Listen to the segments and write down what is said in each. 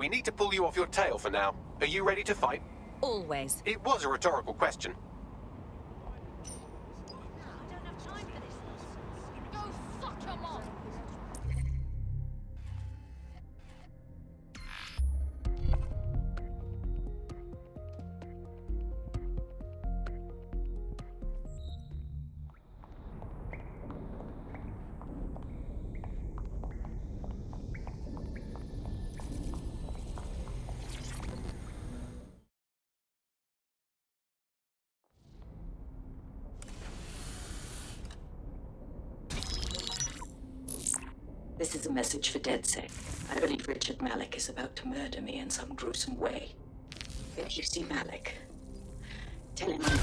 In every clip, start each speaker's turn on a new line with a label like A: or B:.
A: we need to pull you off your tail for now. Are you ready to fight?
B: Always.
A: It was a rhetorical question.
C: I don't have time for this. Go fuck your mom.
D: This is a message for DedSec. I believe Richard Malik is about to murder me in some gruesome way. If you see Malik, tell him I'm...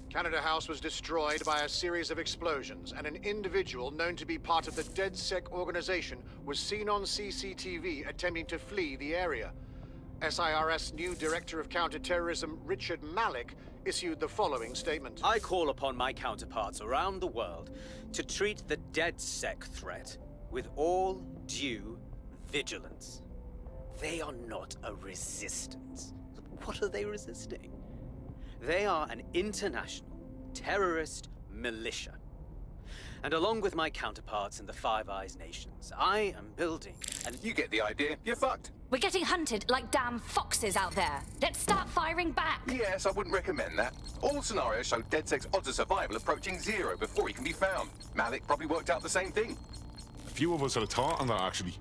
E: Canada House was destroyed by a series of explosions, and an individual known to be part of the DedSec organization was seen on CCTV attempting to flee the area. SIRS new Director of Counterterrorism Richard Malik issued the following statement.
F: I call upon my counterparts around the world to treat the DedSec threat with all due vigilance. They are not a resistance. What are they resisting? They are an international terrorist militia. And along with my counterparts in the Five Eyes nations, I am building an...
A: You get the idea. You're fucked.
B: We're getting hunted like damn foxes out there. Let's start firing back.
A: Yes, I wouldn't recommend that. All scenarios show DedSec's odds of survival approaching 0 before he can be found. Malik probably worked out the same thing.
G: A few of us had a thought on that, actually.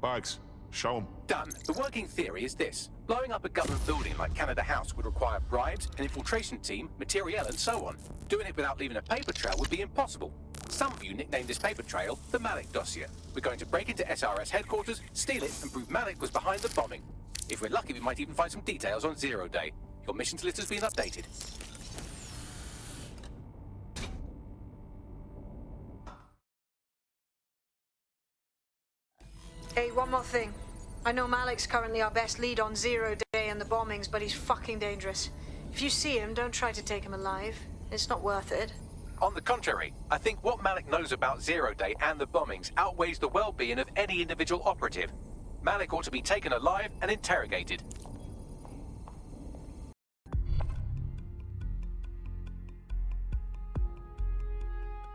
G: Bags, show him.
A: Done. The working theory is this. Blowing up a government building like Canada House would require bribes, an infiltration team, materiel, and so on. Doing it without leaving a paper trail would be impossible. Some of you nicknamed this paper trail the Malik Dossier. We're going to break into SRS headquarters, steal it, and prove Malik was behind the bombing. If we're lucky, we might even find some details on Zero Day. Your missions list has been updated.
H: Hey, one more thing. I know Malik's currently our best lead on Zero Day and the bombings, but he's fucking dangerous. If you see him, don't try to take him alive. It's not worth it.
A: On the contrary, I think what Malik knows about Zero Day and the bombings outweighs the well-being of any individual operative. Malik ought to be taken alive and interrogated.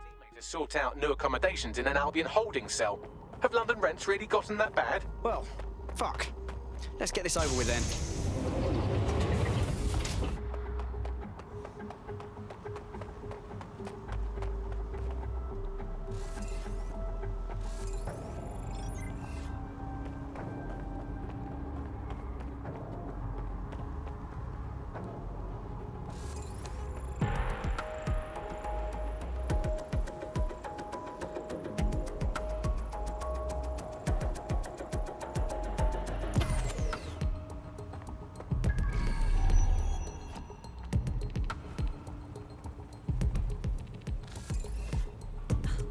A: Teammate to sort out new accommodations in an Albion holding cell. Have London rents really gotten that bad?
I: Well, fuck. Let's get this over with then.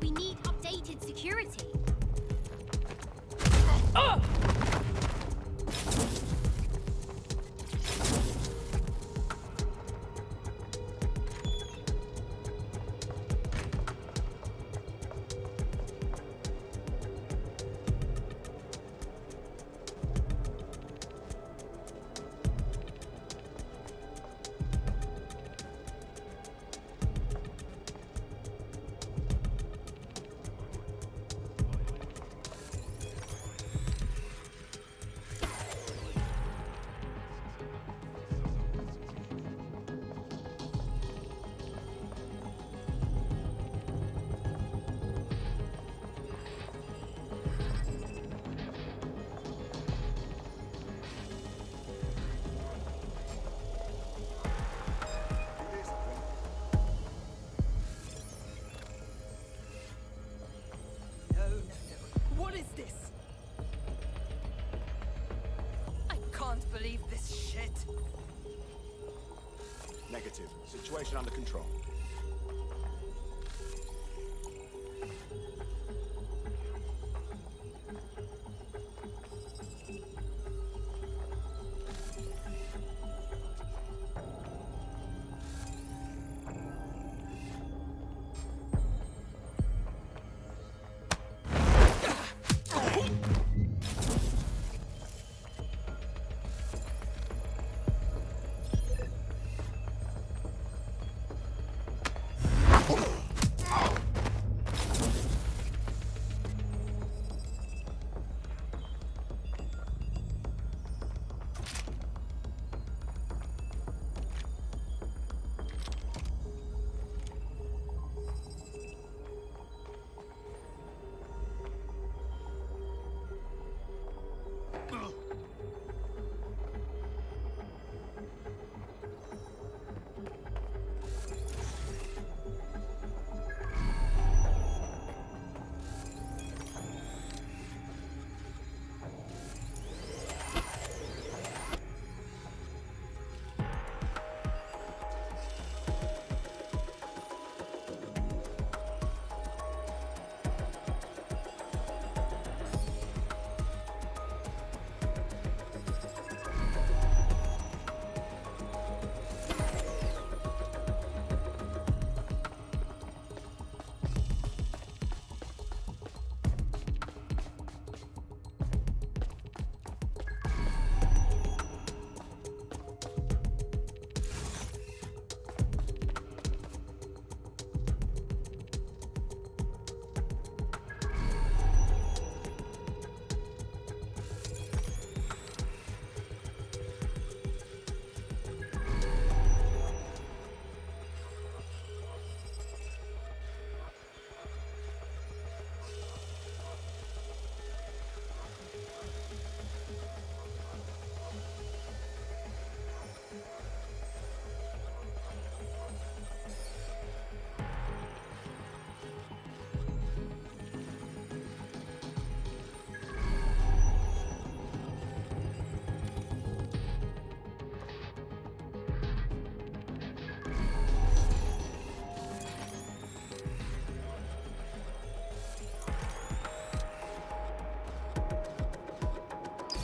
C: We need updated security.
J: What is this? I can't believe this shit.
G: Negative. Situation under control.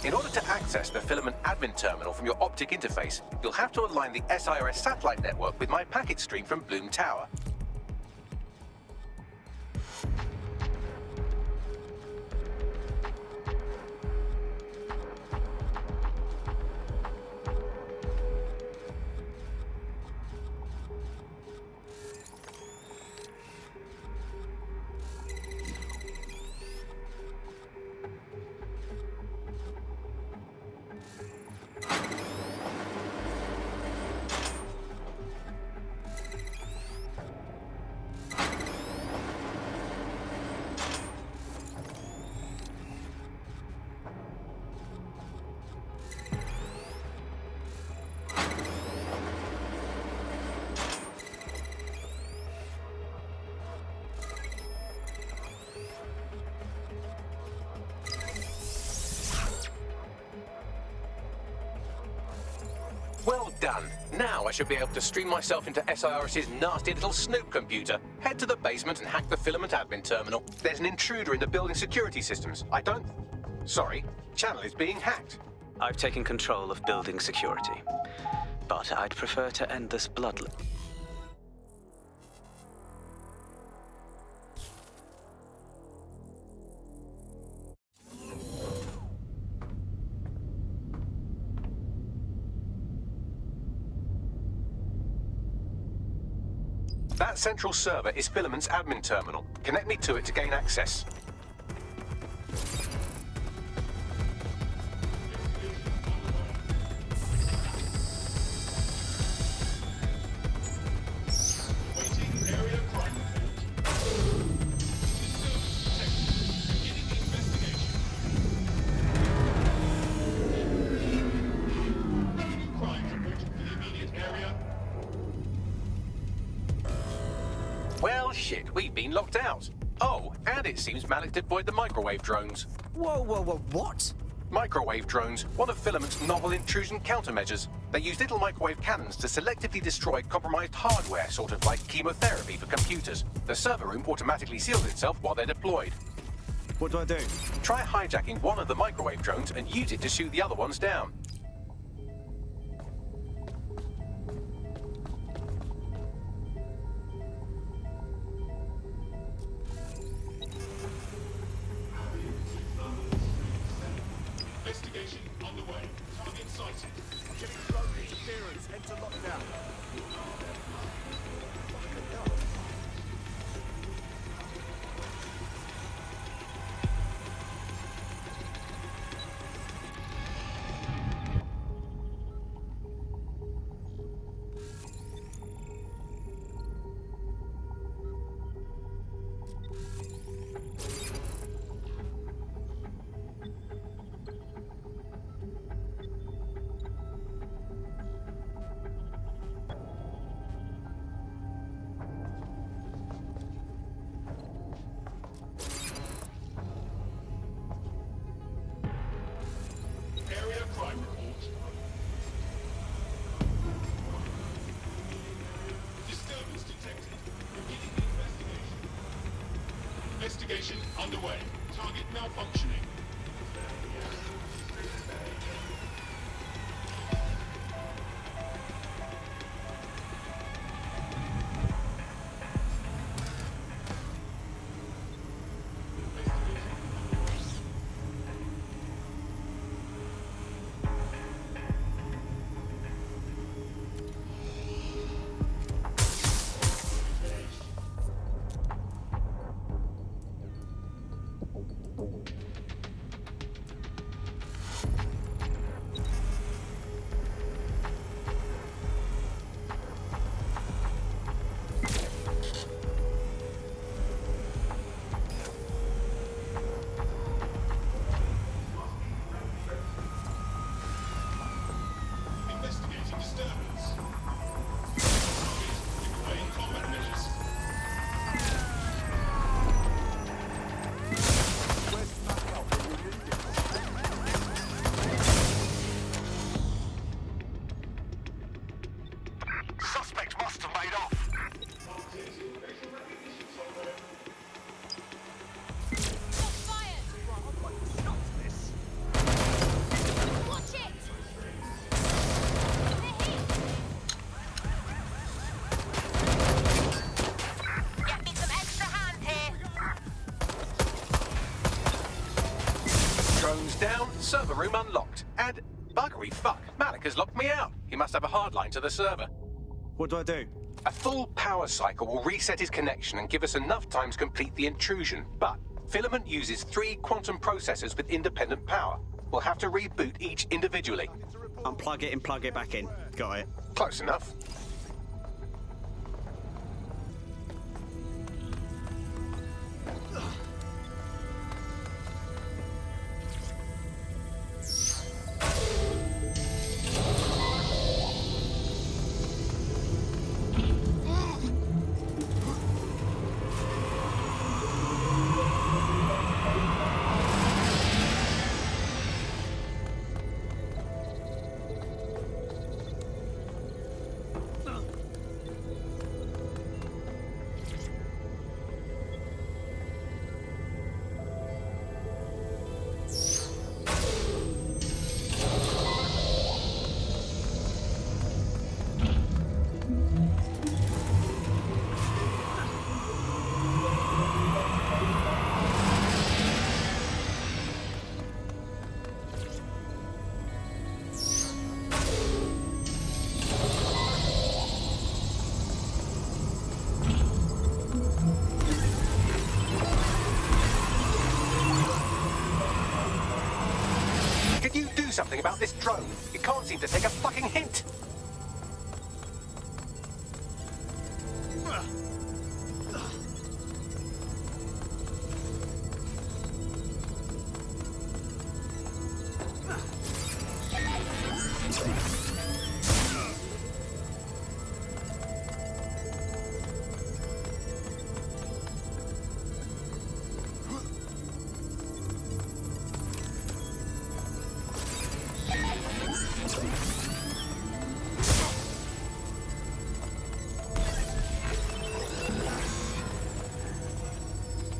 A: In order to access the filament admin terminal from your optic interface, you'll have to align the SIRS satellite network with my packet stream from Bloom Tower. Well done. Now I should be able to stream myself into SIRS's nasty little snoop computer, head to the basement and hack the filament admin terminal. There's an intruder in the building security systems. Sorry, channel is being hacked.
F: I've taken control of building security, but I'd prefer to end this bloodless.
A: That central server is Filament's admin terminal. Connect me to it to gain access. Well, shit, we've been locked out. Oh, and it seems Malik deployed the microwave drones.
I: Whoa, what?
A: Microwave drones, one of Filament's novel intrusion countermeasures. They use little microwave cannons to selectively destroy compromised hardware, sort of like chemotherapy for computers. The server room automatically seals itself while they're deployed.
I: What do I do?
A: Try hijacking one of the microwave drones and use it to shoot the other ones down.
G: Investigation underway. Target sighted. Getting drone interference. Enter lockdown. Area crime report. Disturbance detected. Beginning the investigation. Investigation underway. Target malfunctioning.
A: Drones down, server room unlocked. And buggery fuck, Malik has locked me out. He must have a hard line to the server.
I: What do I do?
A: A full power cycle will reset his connection and give us enough time to complete the intrusion. But Filament uses 3 quantum processors with independent power. We'll have to reboot each individually.
I: Unplug it and plug it back in. Got it.
A: Close enough. Something about this drone. It can't seem to take a fucking hint.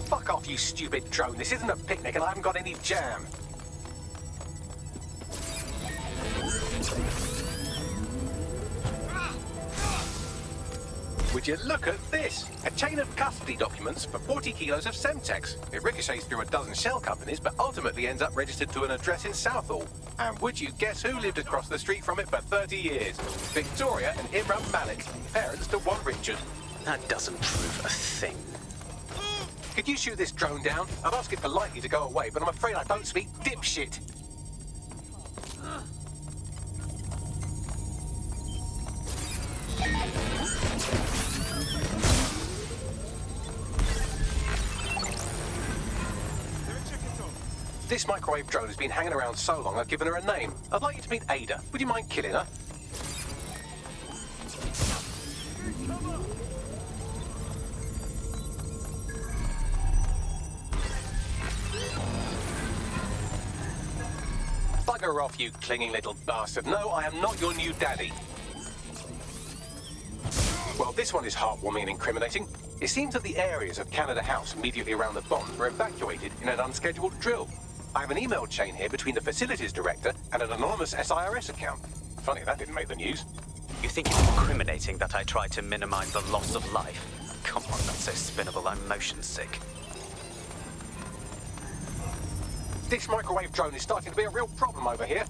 A: Fuck off, you stupid drone. This isn't a picnic and I haven't got any jam. Would you look at this? A chain of custody documents for 40 kilos of Semtex. It ricochets through a dozen shell companies, but ultimately ends up registered to an address in Southall. And would you guess who lived across the street from it for 30 years? Victoria and Imran Malik, parents to one Richard.
F: That doesn't prove a thing.
A: Could you shoot this drone down? I'd ask it politely to go away, but I'm afraid I don't speak dipshit. This microwave drone has been hanging around so long I've given her a name. I'd like you to meet Ada. Would you mind killing her? Bugger off, you clinging little bastard. No, I am not your new daddy. Well, this one is heartwarming and incriminating. It seems that the areas of Canada House immediately around the bombs were evacuated in an unscheduled drill. I have an email chain here between the facilities director and an anonymous SIRS account. Funny that didn't make the news.
F: You think it's incriminating that I tried to minimize the loss of life? Come on, that's so spinnable, I'm motion sick.
A: This microwave drone is starting to be a real problem over here.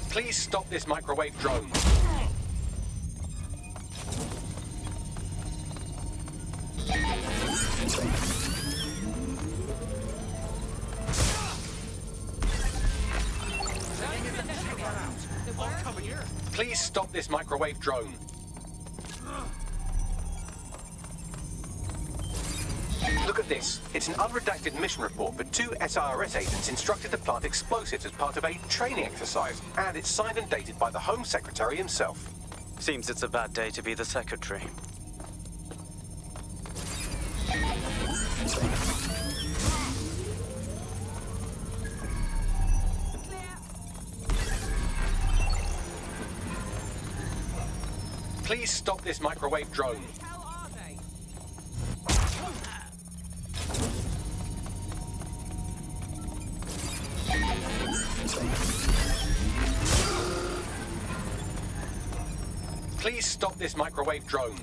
A: Please stop this microwave drone. Please stop this microwave drone. Look at this. It's an unredacted mission report for 2 SIRS agents instructed to plant explosives as part of a training exercise. And it's signed and dated by the Home Secretary himself.
F: Seems it's a bad day to be the secretary.
A: Please stop this microwave drone. Please stop this microwave drone.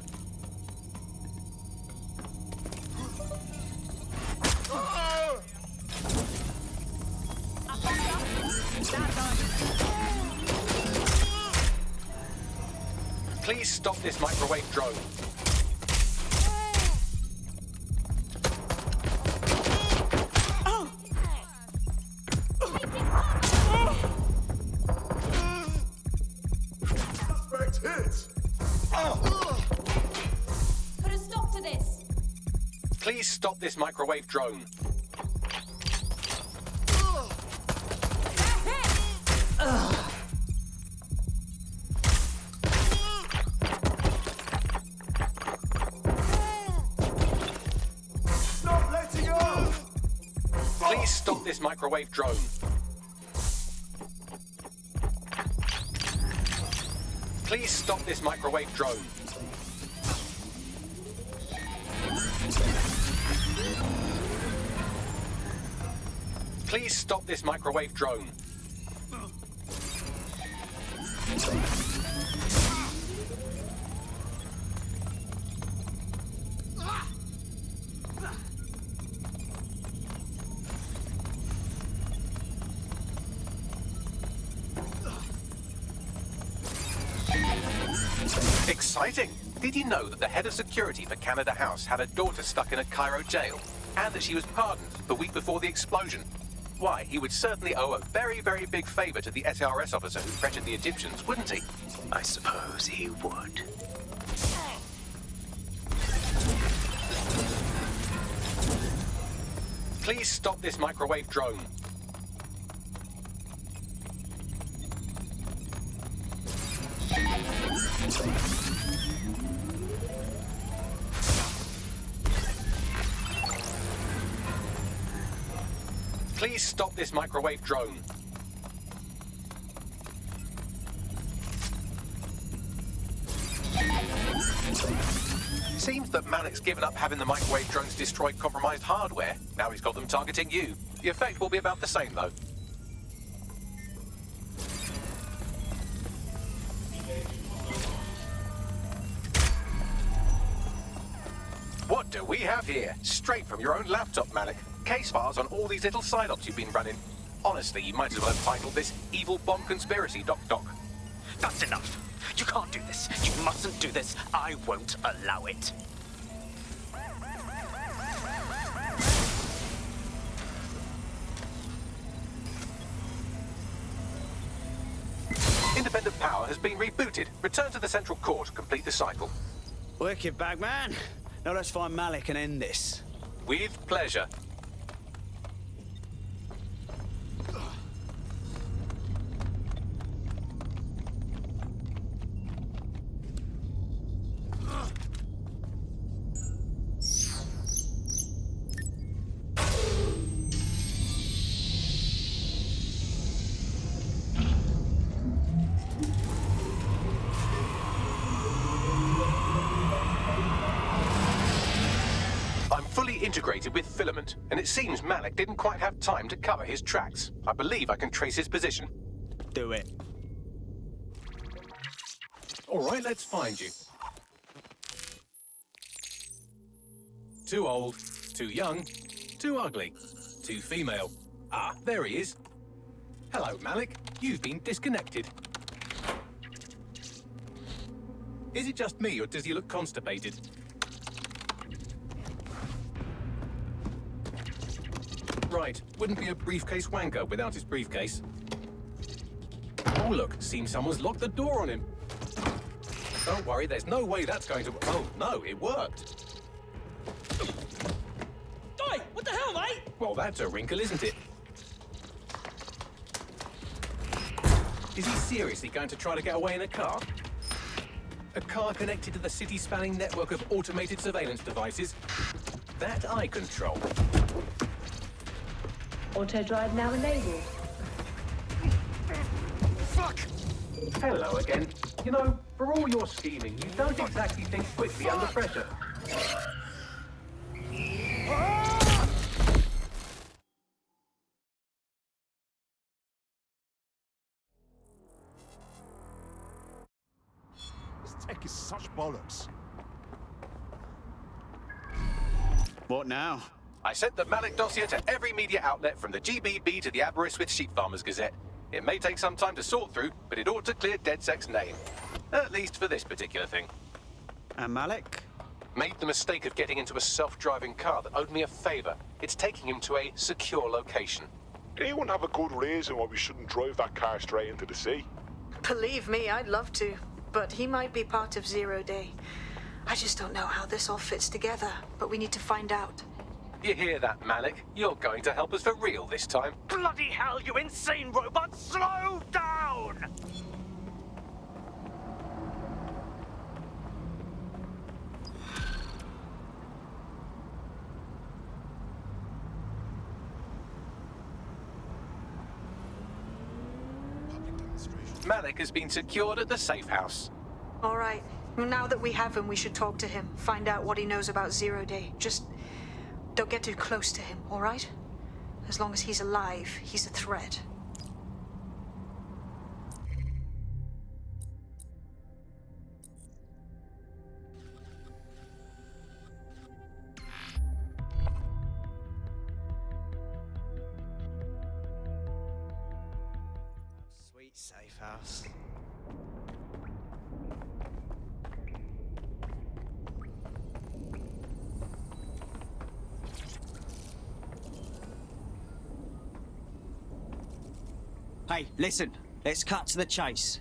A: Please stop this microwave drone.
G: Suspect hit!
B: Put a stop to this.
A: Please stop this microwave drone.
G: Stop letting off!
A: Please stop this microwave drone. Please stop this microwave drone. Please stop this microwave drone. Exciting! Did you know that the head of security for Canada House had a daughter stuck in a Cairo jail, and that she was pardoned the week before the explosion? Why, he would certainly owe a very, very big favor to the SRS officer who pressured the Egyptians, wouldn't he?
F: I suppose he would.
A: Please stop this microwave drone. Please stop this microwave drone. Seems that Malik's given up having the microwave drones destroy compromised hardware. Now he's got them targeting you. The effect will be about the same, though. What do we have here? Straight from your own laptop, Malik. Case files on all these little side ops you've been running. Honestly, you might as well have titled this Evil Bomb Conspiracy, Doc.
F: That's enough. You can't do this. You mustn't do this. I won't allow it.
A: Independent power has been rebooted. Return to the central core to complete the cycle.
I: Wicked, Bagman. Now let's find Malik and end this.
A: With pleasure. Integrated with filament, and it seems Malik didn't quite have time to cover his tracks. I believe I can trace his position.
I: Do it.
A: All right, let's find you. Too old, too young, too ugly, too female. Ah, there he is. Hello, Malik. You've been disconnected. Is it just me, or does he look constipated? Right, wouldn't be a briefcase wanker without his briefcase. Oh look, seems someone's locked the door on him. Don't worry, there's no way that's going to... Oh, no, it worked.
J: Oi, what the hell, mate?
A: Well, that's a wrinkle, isn't it? Is he seriously going to try to get away in a car? A car connected to the city-spanning network of automated surveillance devices? That I control.
K: Auto drive now enabled.
A: Fuck! Hello again. You know, for all your scheming, you don't exactly think quickly under pressure.
G: DedSec is such bollocks.
I: What now?
A: I sent the Malik dossier to every media outlet from the GBB to the Aberystwyth Sheep Farmers Gazette. It may take some time to sort through, but it ought to clear DedSec's name. At least for this particular thing.
I: And Malik?
A: Made the mistake of getting into a self-driving car that owed me a favor. It's taking him to a secure location.
G: Anyone have a good reason why we shouldn't drive that car straight into the sea?
H: Believe me, I'd love to. But he might be part of Zero Day. I just don't know how this all fits together, but we need to find out.
A: You hear that, Malik? You're going to help us for real this time.
J: Bloody hell, you insane robot! Slow down!
A: Malik has been secured at the safe house.
H: All right. Now that we have him, we should talk to him. Find out what he knows about Zero Day. Just don't get too close to him, all right? As long as he's alive, he's a threat.
I: Sweet safe house. Hey, listen. Let's cut to the chase.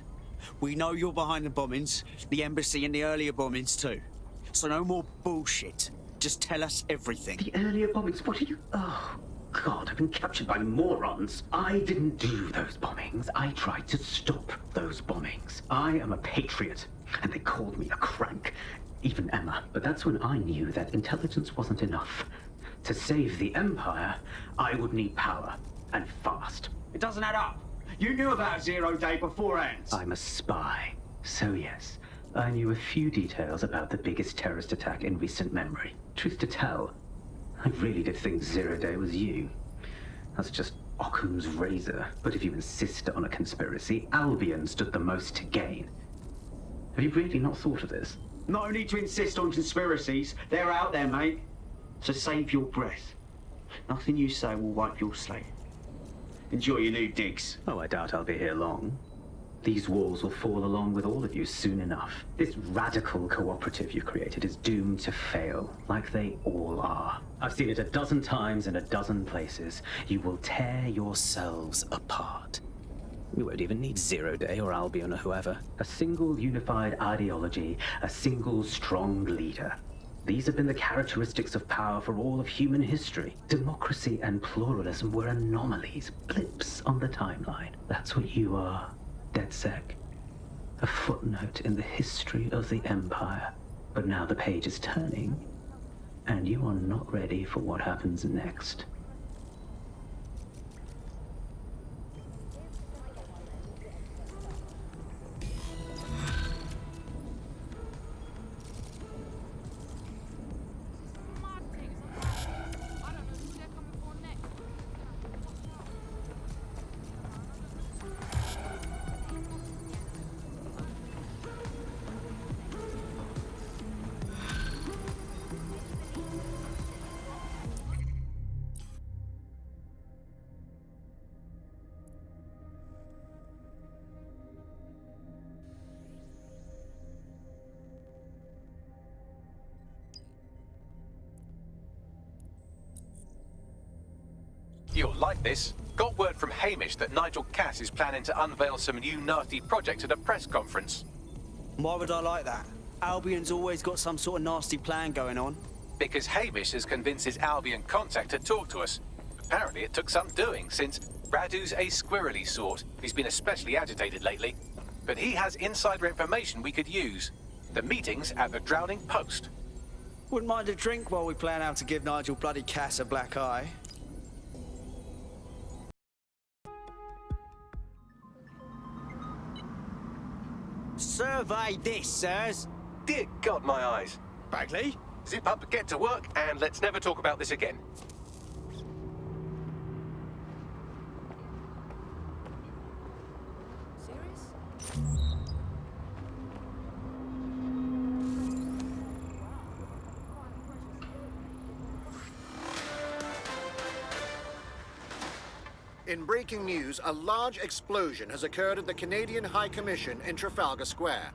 I: We know you're behind the bombings, the embassy and the earlier bombings too. So no more bullshit. Just tell us everything.
L: The earlier bombings? What are you... Oh, God, I've been captured by morons. I didn't do those bombings. I tried to stop those bombings. I am a patriot, and they called me a crank. Even Emma. But that's when I knew that intelligence wasn't enough. To save the Empire, I would need power, and fast.
I: It doesn't add up. You knew about Zero Day beforehand.
L: I'm a spy. So yes, I knew a few details about the biggest terrorist attack in recent memory. Truth to tell, I really did think Zero Day was you. That's just Occam's razor. But if you insist on a conspiracy, Albion stood the most to gain. Have you really not thought of this?
I: No need to insist on conspiracies. They're out there, mate. So save your breath. Nothing you say will wipe your slate. Enjoy your new digs.
L: Oh, I doubt I'll be here long. These walls will fall along with all of you soon enough. This radical cooperative you created is doomed to fail, like they all are. I've seen it a dozen times in a dozen places. You will tear yourselves apart. We won't even need Zero Day or Albion or whoever. A single unified ideology, a single strong leader. These have been the characteristics of power for all of human history. Democracy and pluralism were anomalies, blips on the timeline. That's what you are, DedSec. A footnote in the history of the Empire. But now the page is turning, and you are not ready for what happens next.
A: You'll like this. Got word from Hamish that Nigel Cass is planning to unveil some new nasty projects at a press conference.
I: Why would I like that? Albion's always got some sort of nasty plan going on.
A: Because Hamish has convinced his Albion contact to talk to us. Apparently it took some doing, since Radu's a squirrely sort. He's been especially agitated lately. But he has insider information we could use. The meeting's at the Drowning Post.
I: Wouldn't mind a drink while we plan how to give Nigel bloody Cass a black eye. Survey this, sirs.
A: Dear God, my eyes.
I: Bagley?
A: Zip up, get to work, and let's never talk about this again.
C: Serious?
E: In breaking news, a large explosion has occurred at the Canadian High Commission in Trafalgar Square.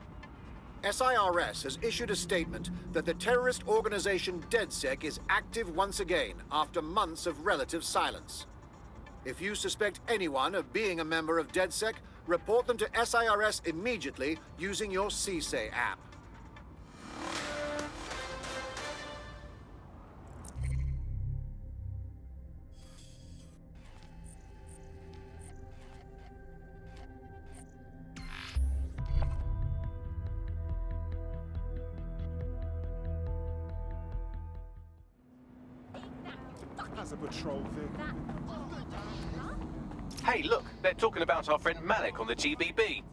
E: SIRS has issued a statement that the terrorist organization DedSec is active once again after months of relative silence. If you suspect anyone of being a member of DedSec, report them to SIRS immediately using your CSAY app.
G: As a patrol vehicle.
A: Hey, look, they're talking about our friend Malik on the GBB.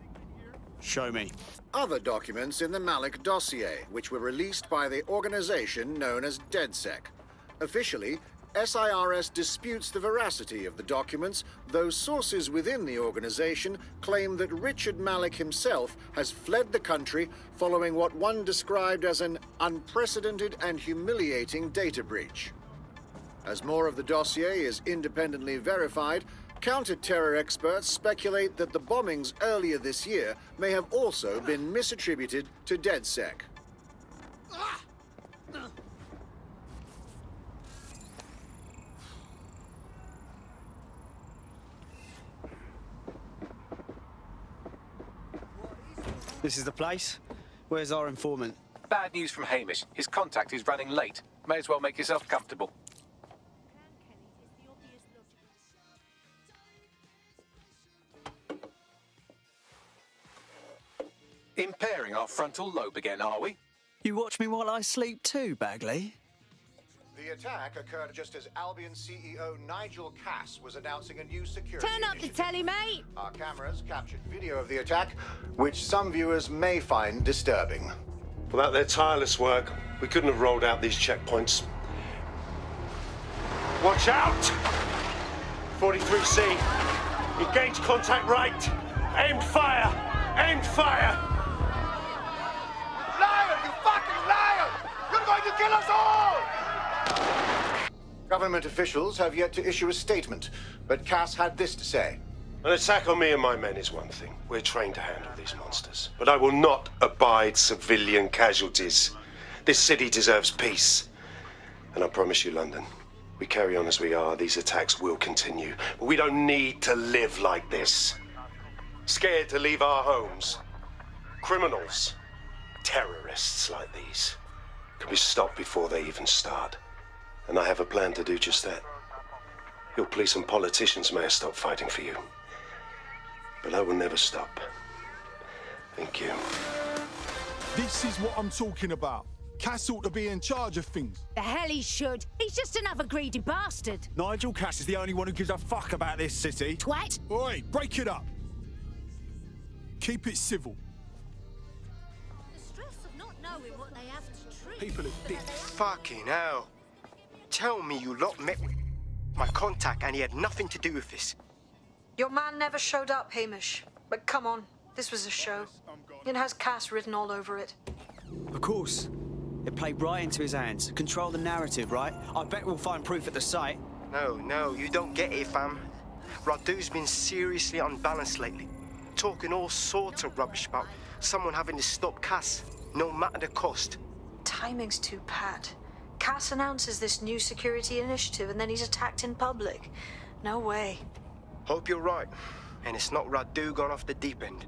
I: Show me.
E: Other documents in the Malik dossier, which were released by the organization known as DedSec. Officially, SIRS disputes the veracity of the documents, though sources within the organization claim that Richard Malik himself has fled the country following what one described as an unprecedented and humiliating data breach. As more of the dossier is independently verified, counter-terror experts speculate that the bombings earlier this year may have also been misattributed to DedSec.
I: This is the place? Where's our informant?
A: Bad news from Hamish. His contact is running late. May as well make yourself comfortable. Impairing our frontal lobe again, are we?
I: You watch me while I sleep too, Bagley?
E: The attack occurred just as Albion CEO Nigel Cass was announcing a new security
C: Turn up the
E: initiative.
C: telly, mate.
E: Our cameras captured video of the attack, which some viewers may find disturbing.
M: Without their tireless work, we couldn't have rolled out these checkpoints. Watch out! 43C. Engage contact right. Aim fire! Aim fire!
E: Liar! You fucking liar! You're going to kill us all! Government officials have yet to issue a statement, but Cass had this to say.
M: An attack on me and my men is one thing. We're trained to handle these monsters. But I will not abide civilian casualties. This city deserves peace. And I promise you, London, we carry on as we are, these attacks will continue. But we don't need to live like this. Scared to leave our homes. Criminals, terrorists like these, can be stopped before they even start. And I have a plan to do just that. Your police and politicians may have stopped fighting for you. But I will never stop. Thank you.
G: This is what I'm talking about. Cass ought to be in charge of things.
C: The hell he should. He's just another greedy bastard.
I: Nigel Cass is the only one who gives a fuck about this city.
C: Twat.
G: Oi, break it up. Keep it civil.
C: The stress of not knowing what they have to treat.
G: People are dicks.
J: Fucking hell. Tell me you lot met with my contact and he had nothing to do with this.
H: Your man never showed up, Hamish. But come on, this was a show. It has Cass written all over it.
I: Of course. It played right into his hands. Control the narrative, right? I bet we'll find proof at the site.
J: No, you don't get it, fam. Radu's been seriously unbalanced lately. Talking all sorts of rubbish about someone having to stop Cass, no matter the cost.
H: Timing's too pat. Cass announces this new security initiative and then he's attacked in public. No way.
J: Hope you're right, and it's not Radu gone off the deep end.